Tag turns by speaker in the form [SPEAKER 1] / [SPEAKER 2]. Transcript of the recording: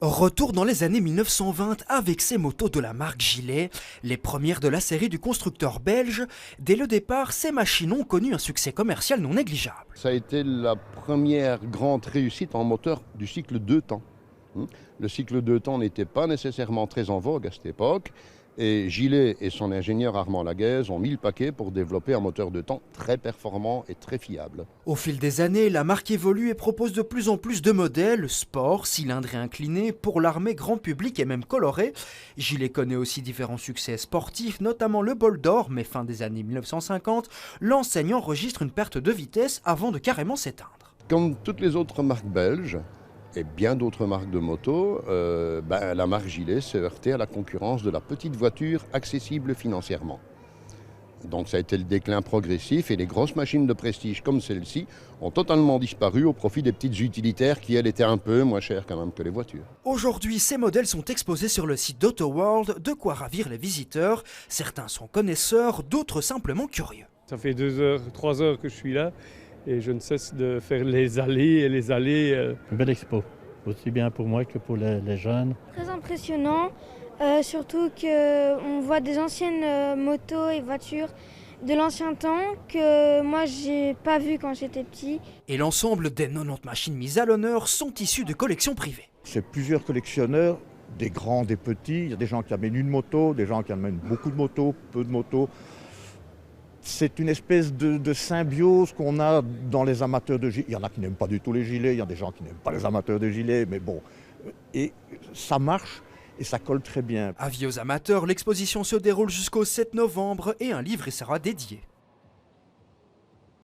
[SPEAKER 1] Retour dans les années 1920 avec ces motos de la marque Gilet, les premières de la série du constructeur belge. Dès le départ, ces machines ont connu un succès commercial non négligeable.
[SPEAKER 2] Ça a été la première grande réussite en moteur du cycle 2 temps. Le cycle 2 temps n'était pas nécessairement très en vogue à cette époque. Et Gilet et son ingénieur Armand Laguez ont mis le paquet pour développer un moteur de temps très performant et très fiable.
[SPEAKER 1] Au fil des années, la marque évolue et propose de plus en plus de modèles, sport, cylindrés inclinés, pour l'armée, grand public et même colorés. Gilet connaît aussi différents succès sportifs, notamment le bol d'or, mais fin des années 1950, l'enseigne enregistre une perte de vitesse avant de carrément s'éteindre.
[SPEAKER 2] Comme toutes les autres marques belges, et bien d'autres marques de moto, la marque Gilet s'est heurtée à la concurrence de la petite voiture accessible financièrement. Donc ça a été le déclin progressif et les grosses machines de prestige comme celle-ci ont totalement disparu au profit des petites utilitaires qui, elles, étaient un peu moins chères quand même que les voitures.
[SPEAKER 1] Aujourd'hui, ces modèles sont exposés sur le site d'AutoWorld, de quoi ravir les visiteurs. Certains sont connaisseurs, d'autres simplement curieux.
[SPEAKER 3] Ça fait 2 heures, 3 heures que je suis là. Et je ne cesse de faire les allées et les allées.
[SPEAKER 4] Une belle expo, aussi bien pour moi que pour les jeunes.
[SPEAKER 5] Très impressionnant, surtout qu'on voit des anciennes motos et voitures de l'ancien temps que moi j'ai pas vu quand j'étais petit.
[SPEAKER 1] Et l'ensemble des 90 machines mises à l'honneur sont issues de collections privées.
[SPEAKER 6] C'est plusieurs collectionneurs, des grands, des petits. Il y a des gens qui amènent une moto, des gens qui amènent beaucoup de motos, peu de motos. C'est une espèce de symbiose qu'on a dans les amateurs de gilets. Il y en a qui n'aiment pas du tout les gilets, il y a des gens qui n'aiment pas les amateurs de gilets, mais bon. Et ça marche et ça colle très bien.
[SPEAKER 1] Avis aux amateurs, l'exposition se déroule jusqu'au 7 novembre et un livre y sera dédié.